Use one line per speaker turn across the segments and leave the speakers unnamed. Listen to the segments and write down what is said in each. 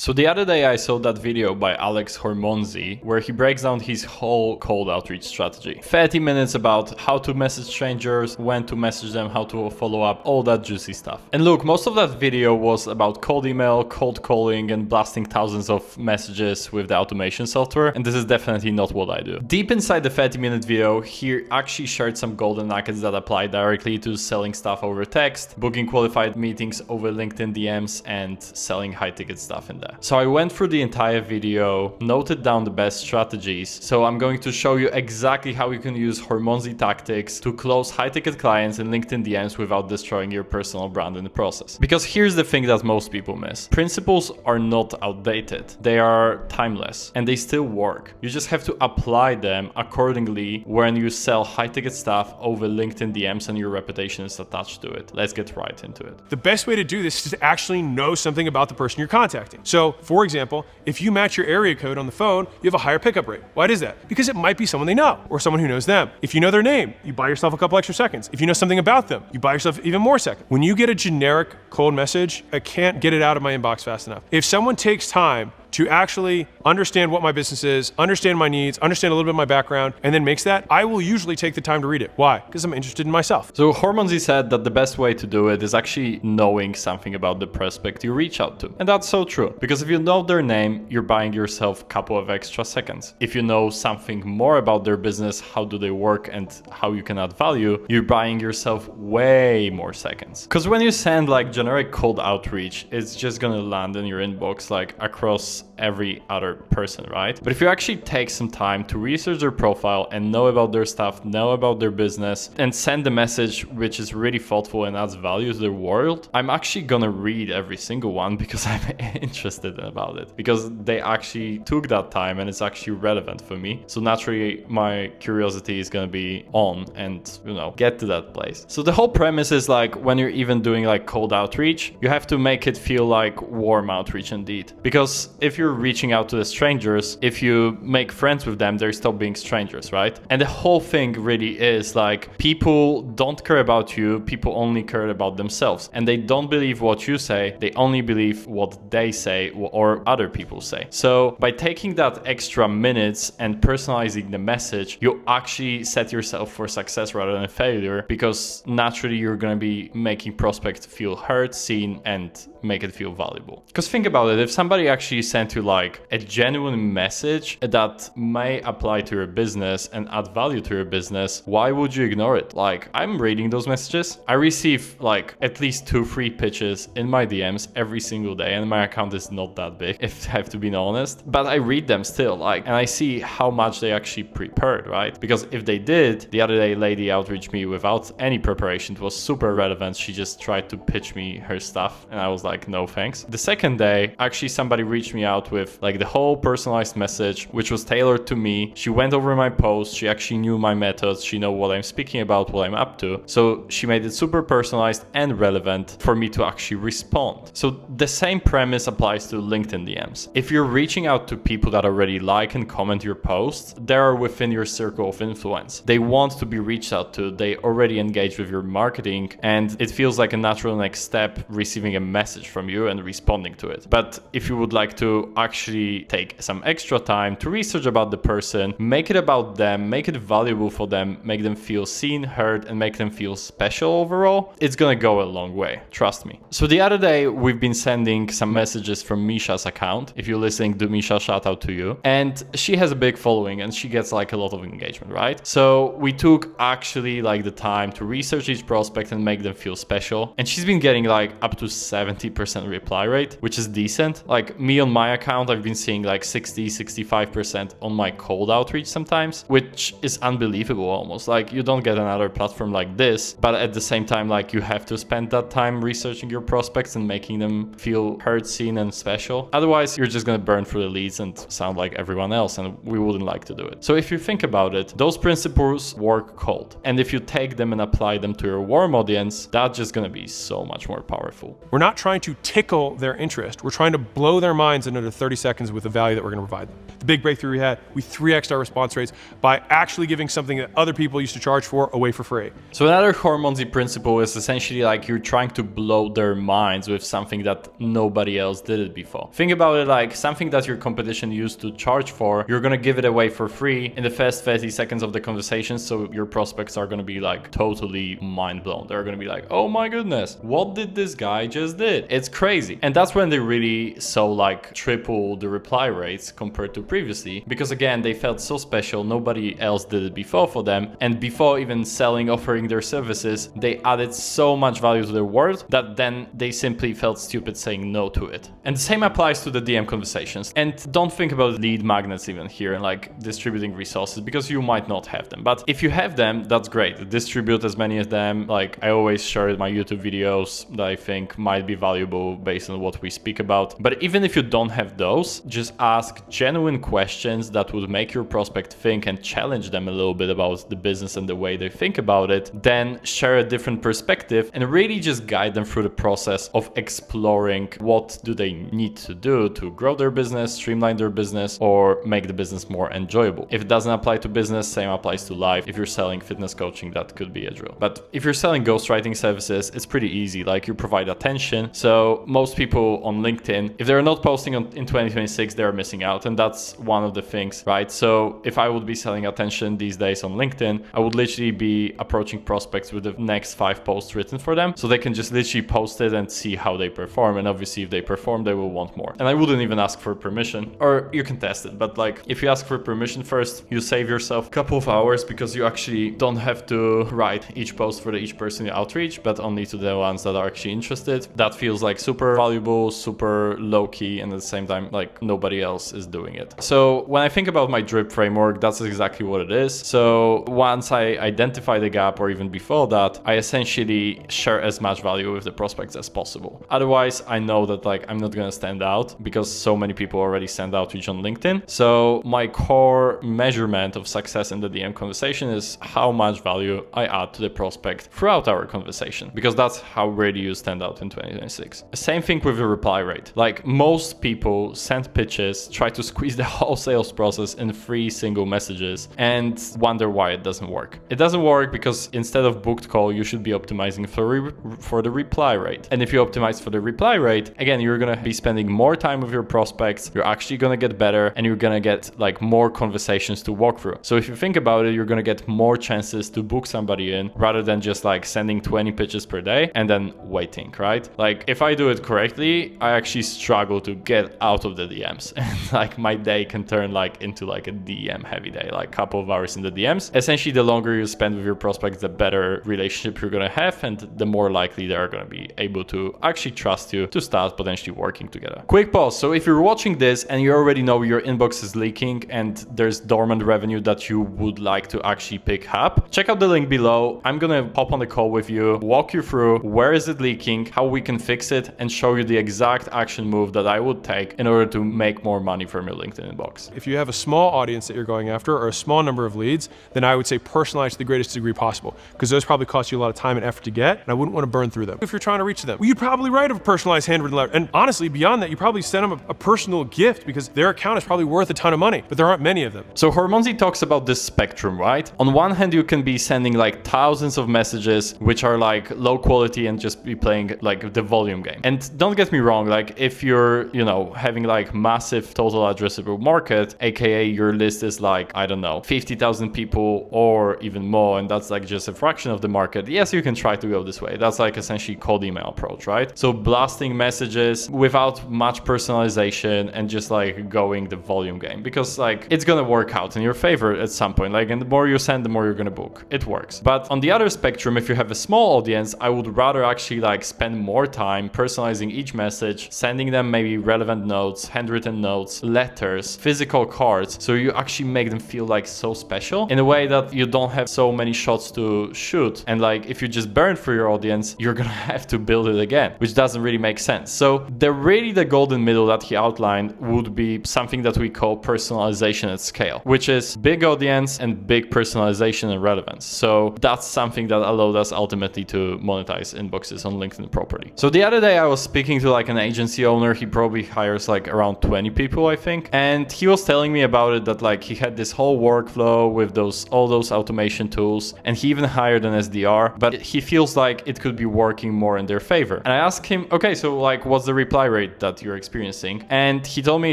So the other day I saw that video by Hormozi where he breaks down his whole cold outreach strategy. 30 minutes about how to message strangers, when to message them, how to follow up, all that juicy stuff. And look, most of that video was about cold email, cold calling, and blasting thousands of messages with the automation software, and this is definitely not what I do. Deep inside the 30-minute video, he actually shared some golden nuggets that apply directly to selling stuff over text, booking qualified meetings over LinkedIn DMs, and selling high-ticket stuff in there. So I went through the entire video, noted down the best strategies. So I'm going to show you exactly how you can use Hormozi tactics to close high-ticket clients in LinkedIn DMs without destroying your personal brand in the process. Because here's the thing that most people miss. Principles are not outdated. They are timeless and they still work. You just have to apply them accordingly when you sell high-ticket stuff over LinkedIn DMs and your reputation is attached to it. Let's get right into it.
The best way to do this is to actually know something about the person you're contacting. So, for example, if you match your area code on the phone, you have a higher pickup rate. Why is that? Because it might be someone they know or someone who knows them. If you know their name, you buy yourself a couple extra seconds. If you know something about them, you buy yourself even more seconds. When you get a generic cold message, I can't get it out of my inbox fast enough. If someone takes time to actually understand what my business is, understand my needs, understand a little bit of my background, and then makes that, I will usually take the time to read it. Why? Because I'm interested in myself.
So Hormozi said that the best way to do it is actually knowing something about the prospect you reach out to. And that's so true, because if you know their name, you're buying yourself a couple of extra seconds. If you know something more about their business, how do they work and how you can add value, you're buying yourself way more seconds. Because when you send like generic cold outreach, it's just gonna land in your inbox like across every other person, right? But if you actually take some time to research their profile and know about their stuff, know about their business, and send a message which is really thoughtful and adds value to the world, I'm actually gonna read every single one because I'm interested about it, because they actually took that time and it's actually relevant for me. So naturally my curiosity is gonna be on and, you know, get to that place. So the whole premise is like when you're even doing like cold outreach, you have to make it feel like warm outreach indeed. Because if you're reaching out to the strangers, if you make friends with them, they stop being strangers, right? And the whole thing really is like people don't care about you, people only care about themselves, and they don't believe what you say, they only believe what they say or other people say. So by taking that extra minutes and personalizing the message, you actually set yourself for success rather than failure, because naturally you're going to be making prospects feel heard, seen, and make it feel valuable. Because think about it, if somebody actually sent you like a genuine message that may apply to your business and add value to your business, why would you ignore it? Like, I'm reading those messages. I receive like at least 2-3 pitches in my DMs every single day, and my account is not that big, if I have to be honest, but I read them still, like, and I see how much they actually prepared, right? Because if they did, the other day a lady outreached me without any preparation. It was super relevant. She just tried to pitch me her stuff and I was like, no thanks. The second day, actually somebody reached me out with like the whole personalized message, which was tailored to me. She went over my post. She actually knew my methods. She knew what I'm speaking about, what I'm up to. So she made it super personalized and relevant for me to actually respond. So the same premise applies to LinkedIn DMs. If you're reaching out to people that already like and comment your posts, they're within your circle of influence. They want to be reached out to. They already engage with your marketing, and it feels like a natural next step receiving a message from you and responding to it. But if you would like to actually take some extra time to research about the person, make it about them, make it valuable for them, make them feel seen, heard, and make them feel special overall, it's gonna go a long way, trust me. So the other day, we've been sending some messages from Misha's account. If you're listening to Misha, shout out to you. And she has a big following and she gets like a lot of engagement, right? So we took actually like the time to research each prospect and make them feel special. And she's been getting like up to 70% reply rate, which is decent. Like me on my account, I've been seeing like 60-65% on my cold outreach sometimes, which is unbelievable almost. Like you don't get another platform like this, but at the same time, like you have to spend that time researching your prospects and making them feel heard, seen, and special. Otherwise, you're just gonna burn through the leads and sound like everyone else, and we wouldn't like to do it. So if you think about it, those principles work cold. And if you take them and apply them to your warm audience, that's just gonna be so much more powerful.
We're not trying to tickle their interest. We're trying to blow their minds and in under 30 seconds with the value that we're going to provide them. The big breakthrough we had, we 3x'd our response rates by actually giving something that other people used to charge for away for free.
So another Hormozi principle is essentially like you're trying to blow their minds with something that nobody else did it before. Think about it like something that your competition used to charge for, you're gonna give it away for free in the first 30 seconds of the conversation, so your prospects are gonna be like totally mind blown. They're gonna be like, oh my goodness, what did this guy just did? It's crazy. And that's when they really saw like triple the reply rates compared to previously, because again, they felt so special, nobody else did it before for them, and before even selling, offering their services, they added so much value to their world that then they simply felt stupid saying no to it. And the same applies to the DM conversations. And don't think about lead magnets even here and like distributing resources, because you might not have them, but if you have them, that's great. Distribute as many of them. Like I always share my YouTube videos that I think might be valuable based on what we speak about. But even if you don't have those, just ask genuine questions that would make your prospect think and challenge them a little bit about the business and the way they think about it. Then share a different perspective and really just guide them through the process of exploring what do they need to do to grow their business, streamline their business, or make the business more enjoyable. If it doesn't apply to business, same applies to life. If you're selling fitness coaching, that could be a drill. But if you're selling ghostwriting services, it's pretty easy. Like you provide attention. So most people on LinkedIn, if they're not posting in 2026, they're missing out. And that's one of the things, right? So if I would be selling attention these days on LinkedIn, I would literally be approaching prospects with the next 5 posts written for them. So they can just literally post it and see how they perform. And obviously if they perform, they will want more. And I wouldn't even ask for permission, or you can test it. But like if you ask for permission first, you save yourself a couple of hours because you actually don't have to write each post for each person you outreach, but only to the ones that are actually interested. That feels like super valuable, super low key, and at the same time, like nobody else is doing it. So when I think about my drip framework, that's exactly what it is. So once I identify the gap, or even before that, I essentially share as much value with the prospects as possible. Otherwise, I know that like I'm not gonna stand out because so many people already send outreach on LinkedIn. So my core measurement of success in the DM conversation is how much value I add to the prospect throughout our conversation, because that's how really you stand out in 2026. Same thing with the reply rate. Like most people send pitches, try to squeeze the whole sales process in 3 single messages and wonder why it doesn't work. It doesn't work because instead of booked call, you should be optimizing for the reply rate. And if you optimize for the reply rate, again, you're gonna be spending more time with your prospects, you're actually gonna get better, and you're gonna get like more conversations to walk through. So if you think about it, you're gonna get more chances to book somebody in rather than just like sending 20 pitches per day and then waiting, right? Like if I do it correctly, I actually struggle to get out of the DMs and like my day can turn like into like a DM heavy day, like a couple of hours in the DMs. Essentially, the longer you spend with your prospects, the better relationship you're gonna have, and the more likely they're gonna be able to actually trust you to start potentially working together. Quick pause. So if you're watching this and you already know your inbox is leaking and there's dormant revenue that you would like to actually pick up, check out the link below. I'm gonna hop on the call with you, walk you through where is it leaking, how we can fix it, and show you the exact action move that I would take in order to make more money from your LinkedIn inbox.
If you have a small audience that you're going after or a small number of leads, then I would say personalize to the greatest degree possible, because those probably cost you a lot of time and effort to get, and I wouldn't want to burn through them. If you're trying to reach them, well, you'd probably write a personalized handwritten letter. And honestly, beyond that, you probably send them a personal gift because their account is probably worth a ton of money, but there aren't many of them.
So Hormozi talks about this spectrum, right? On one hand, you can be sending like thousands of messages, which are like low quality, and just be playing like the volume game. And don't get me wrong, like if you're, you know, having like massive total addressable market, aka your list is like, I don't know, 50,000 people or even more, and that's like just a fraction of the market, yes, you can try to go this way. That's like essentially cold email approach, right? So blasting messages without much personalization and just like going the volume game, because like it's gonna work out in your favor at some point. Like, and the more you send, the more you're gonna book. It works. But on the other spectrum, if you have a small audience, I would rather actually like spend more time personalizing each message, sending them maybe relevant notes, handwritten notes, letters, physical cards, so you actually make them feel like so special in a way that you don't have so many shots to shoot. And like if you just burn for your audience, you're gonna have to build it again, which doesn't really make sense. So the golden middle that he outlined would be something that we call personalization at scale, which is big audience and big personalization and relevance. So that's something that allowed us ultimately to monetize inboxes on LinkedIn properly. So the other day I was speaking to like an agency owner. He probably hires like around 20 people, I think. And he was telling me about it, that like he had this whole workflow with all those automation tools, and he even hired an SDR, but he feels like it could be working more in their favor. And I asked him, okay, so like what's the reply rate that you're experiencing? And he told me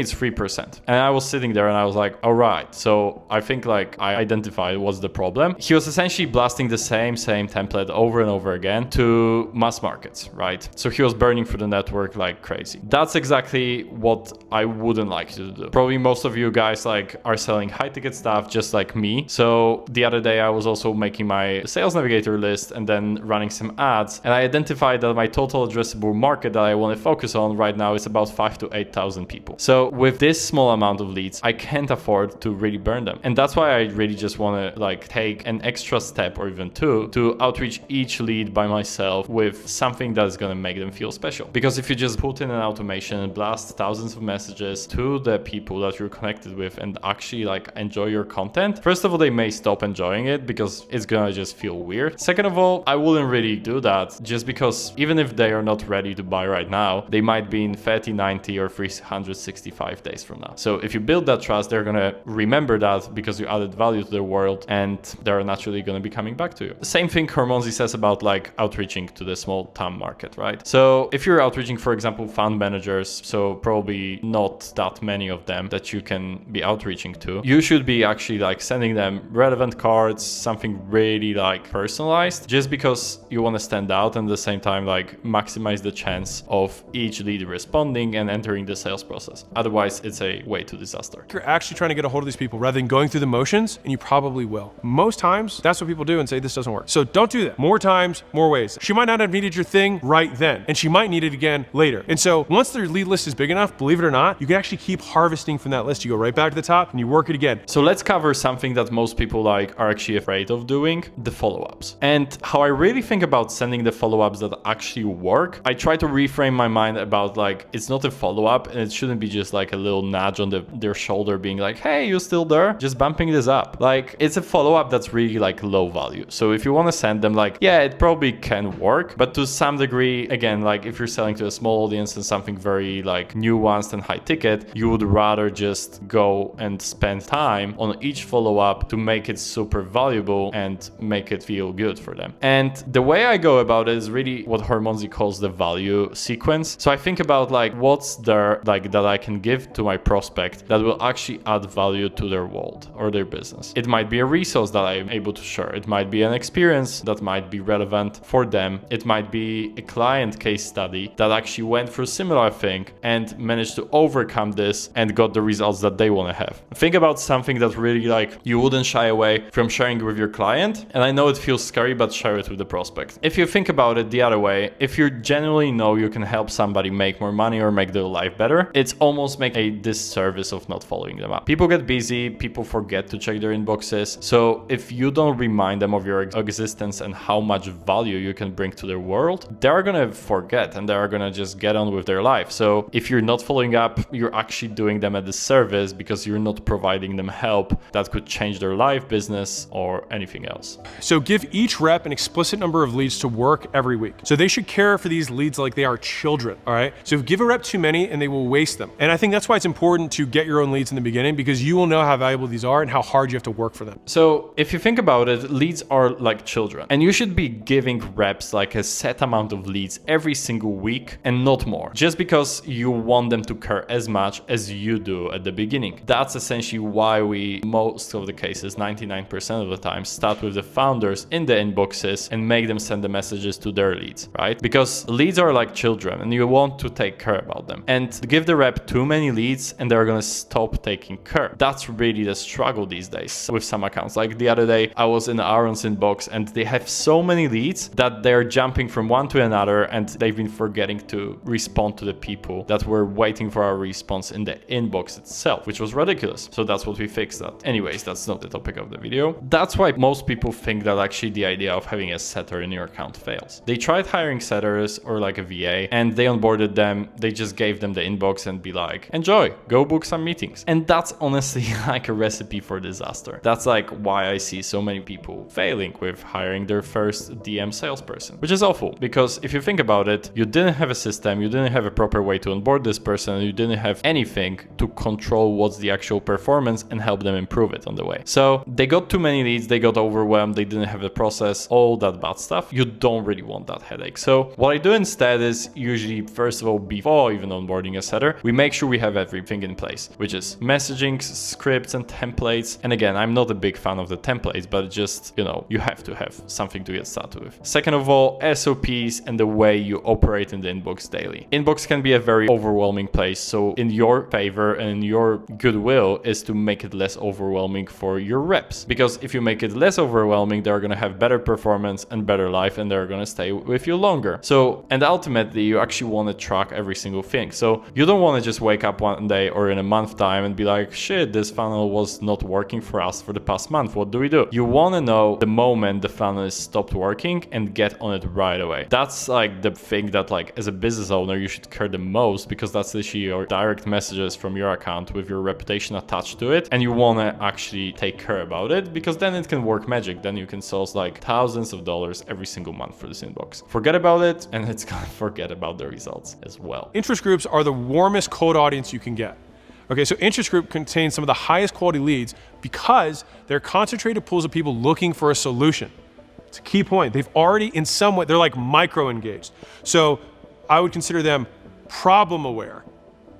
it's 3%. And I was sitting there and I was like, all right. So I think like I identified what's the problem. He was essentially blasting the same template over and over again to mass markets, right? So he was burning through the network like crazy. That's exactly what I wouldn't like to do. Probably most of you guys like are selling high ticket stuff just like me. So the other day I was also making my sales navigator list and then running some ads, and I identified that my total addressable market that I want to focus on right now is about 5,000 to 8,000 people. So with this small amount of leads, I can't afford to really burn them. And that's why I really just want to like take an extra step or even two to outreach each lead by myself with something that's going to make them feel special. Because if you just put in an automation and blast thousands of messages to the people that you're connected with and actually like enjoy your content, first of all, they may stop enjoying it because it's going to just feel weird. Second of all, I wouldn't really do that just because even if they are not ready to buy right now, they might be in 30, 90 or 365 days from now. So if you build that trust, they're going to remember that because you added value to their world, and they're naturally going to be coming back to you. The same thing Hormozi says about like outreaching to the small town market, right? So if you're outreaching, for example, fund managers, so probably not that many of them that you can be outreaching to, you should be actually like sending them relevant cards, something really like personalized, just because you want to stand out and at the same time like maximize the chance of each lead responding and entering the sales process. Otherwise, it's a way to disaster.
You're actually trying to get a hold of these people rather than going through the motions, and you probably will. Most times, that's what people do and say this doesn't work. So don't do that. More times, more ways. She might not have needed your thing right then, and she might need it again later. And so once their lead list is big enough, believe it or not, you can actually keep harvesting from that list. You go right back to the top and you work it again.
So let's cover something that most people like are actually afraid of doing, the follow-ups. And how I really think about sending the follow-ups that actually work, I try to reframe my mind about like, it's not a follow-up and it shouldn't be just like a little nudge on their shoulder being like, hey, you still there? Just bumping this up. Like, it's a follow-up that's really like low value. So if you want to send them like, yeah, it probably can work, but to some degree, again, like if you're selling to a small audience and something very like nuanced and high ticket, you would rather just go and spend time on each follow-up to make it super valuable and make it feel good for them. And the way I go about it is really what Hormozi calls the value sequence. So I think about like what's there like that I can give to my prospect that will actually add value to their world or their business. It might be a resource that I'm able to share. It might be an experience that might be relevant for them. It might be a client case study that actually went through similar thing and managed to overcome this and got the results that they want to have. Think about something that really like you wouldn't shy away from sharing with your client. And I know it feels scary, but share it with the prospect. If you think about it the other way, if you genuinely know you can help somebody make more money or make their life better, it's almost make a disservice of not following them up. People get busy, people forget to check their inboxes. So if you don't remind them of your existence and how much value you can bring to their world, they're gonna forget and they're gonna just get on with their life. So if you're not following up, you're actually doing them a disservice because you're not providing them help that could change their life, business, or anything else.
So give each rep an explicit number of leads to work every week. So they should care for these leads like they are children, all right? So give a rep too many and they will waste them. And I think that's why it's important to get your own leads in the beginning, because you will know how valuable these are and how hard you have to work for them.
So if you think about it, leads are like children, and you should be giving reps like a set amount of leads every single week and not more, just because you want them to care as much as you do at the beginning. That's essentially why we, most of the cases, 99% of the time, start with the founders in the inboxes and make them send the messages to their leads, right? Because leads are like children and you want to take care about them. And give the rep too many leads and they're gonna stop taking care. That's really the struggle these days with some accounts. Like the other day, I was in Aaron's inbox and they have so many leads that they're jumping from one to another and they've been forgetting to respond to the people that were waiting for our response in the inbox itself, which was ridiculous. So that's what we fixed that. Anyways, that's not the topic of the video. That's why most people think that actually the idea of having a setter in your account fails. They tried hiring setters or like a VA and they onboarded them. They just gave them the inbox and be like, enjoy, go book some meetings. And that's honestly like a recipe for disaster. That's like why I see so many people failing with hiring their first DM salesperson, which is awful because if you think about it, you didn't have a system, you didn't have a proper way to onboard this person and you didn't have anything to control what's the actual performance and help them improve it on the way. So they got too many leads, they got overwhelmed, they didn't have the process, all that bad stuff. You don't really want that headache. So what I do instead is usually, first of all, before even onboarding a setter, we make sure we have everything in place, which is messaging, scripts and templates. And again, I'm not a big fan of the templates, but just, you have to have something to get started with. Second of all, SOPs and the way you operate in the inbox daily. Inbox can be a very overwhelming place. So in your favor and in your goodwill is to make it less overwhelming for your reps. Because if you make it less overwhelming, they're going to have better performance and better life, and they're going to stay with you longer. So, and ultimately you actually want to track every single thing. So you don't want to just wake up one day or in a month time and be like, shit, this funnel was not working for us for the past month. What do we do? You want to know the moment the funnel is stopped working and get on it right away. That's like the thing that, like, as a business owner, you should care the most, because that's literally your direct messages from your account with your reputation attached to it. And you want to actually take care about it, because then it can work magic. Then you can source like thousands of dollars every single month for this inbox. Forget about it, and it's gonna forget about the results as well.
Interest groups are the warmest cold audience you can get. Okay, so interest group contains some of the highest quality leads because they're concentrated pools of people looking for a solution. It's a key point. They've already, in some way, they're like micro-engaged. So I would consider them problem aware.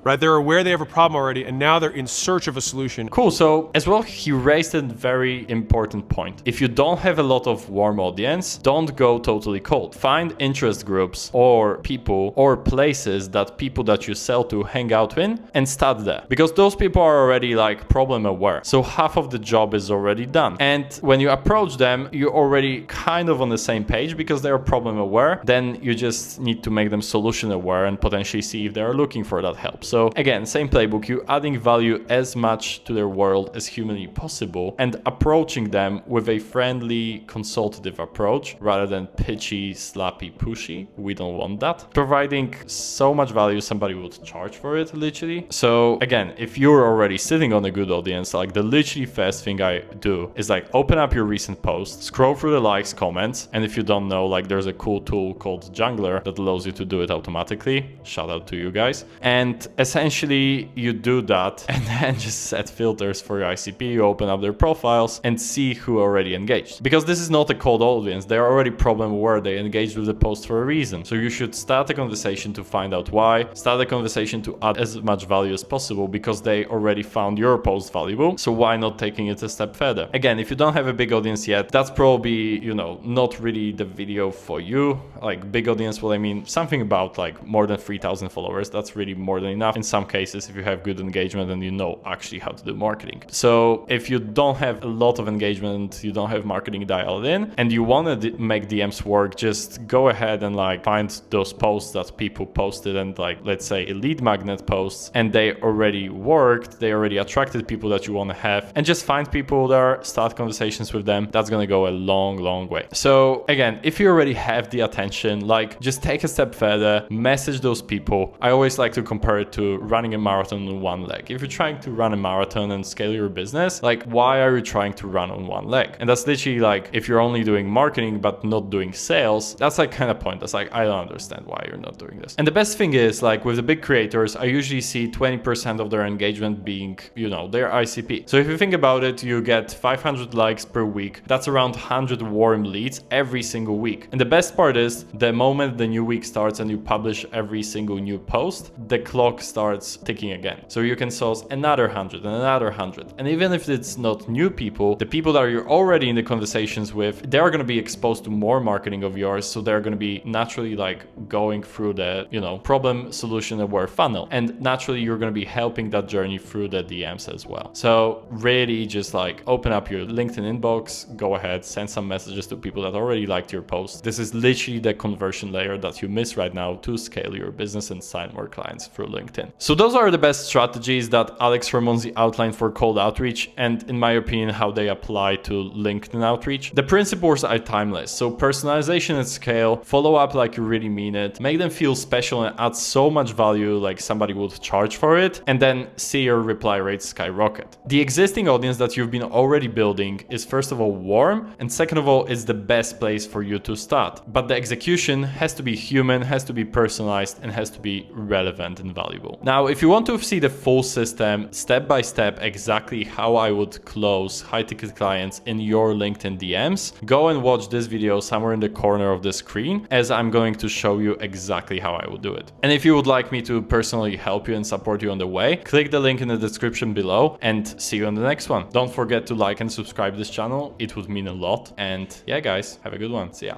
Right? They're aware they have a problem already, and now they're in search of a solution.
Cool. So as well, he raised a very important point. If you don't have a lot of warm audience, don't go totally cold. Find interest groups or people or places that people that you sell to hang out in and start there, because those people are already like problem aware. So half of the job is already done. And when you approach them, you're already kind of on the same page because they're problem aware. Then you just need to make them solution aware and potentially see if they're looking for that help. So again, same playbook, you adding value as much to their world as humanly possible and approaching them with a friendly, consultative approach rather than pitchy, slappy, pushy. We don't want that. Providing so much value somebody would charge for it, literally. So again, if you're already sitting on a good audience, like the literally first thing I do is like open up your recent posts, scroll through the likes, comments, and if you don't know, like there's a cool tool called Jungler that allows you to do it automatically. Shout out to you guys. And essentially you do that and then just set filters for your ICP, you open up their profiles and see who already engaged. Because this is not a cold audience, they're already problem aware, they engaged with the post for a reason. So you should start a conversation to find out why, start a conversation to add as much value as possible because they already found your post valuable. So why not taking it a step further? Again, if you don't have a big audience yet, that's probably, not really the video for you. Like big audience, well, I mean, something about like more than 3,000 followers, that's really more than enough in some cases if you have good engagement and you know actually how to do marketing. So if you don't have a lot of engagement, you don't have marketing dialed in, and you want to make DMs work, just go ahead and like find those posts that people posted and like, let's say a lead magnet posts, and they already worked, they already attracted people that you want to have, and just find people there, start conversations with them. That's going to go a long way. So again, if you already have the attention, like just take a step further, message those people. I always like to compare it to running a marathon on one leg. If you're trying to run a marathon and scale your business, like why are you trying to run on one leg? And that's literally like if you're only doing marketing but not doing sales, that's like kind of pointless. Like I don't understand why you're not doing this. And the best thing is like with the big creators, I usually see 20% of their engagement being, their ICP. So if you think about it, you get 500 likes per week. That's around 100 warm leads every single week. And the best part is the moment the new week starts and you publish every single new post, the clock starts ticking again. So you can source another 100 and another 100. And even if it's not new people, the people that you're already in the conversations with, they're going to be exposed to more marketing of yours. So they're going to be naturally like going through the, problem solution aware funnel. And naturally you're going to be helping that journey through the DMs as well. So really just like open up your LinkedIn inbox, go ahead, send some messages to people that already liked your post. This is literally the conversion layer that you miss right now to scale your business and sign more clients through LinkedIn. So those are the best strategies that Alex Hormozi outlined for cold outreach, and in my opinion, how they apply to LinkedIn outreach. The principles are timeless. So personalization at scale, follow up like you really mean it, make them feel special and add so much value like somebody would charge for it, and then see your reply rates skyrocket. The existing audience that you've been already building is first of all warm, and second of all is the best place for you to start. But the execution has to be human, has to be personalized, and has to be relevant and valuable. available. Now, if you want to see the full system, step by step, exactly how I would close high ticket clients in your LinkedIn DMs, go and watch this video somewhere in the corner of the screen, as I'm going to show you exactly how I would do it. And if you would like me to personally help you and support you on the way, click the link in the description below and see you on the next one. Don't forget to like and subscribe this channel. It would mean a lot. And yeah, guys, have a good one. See ya.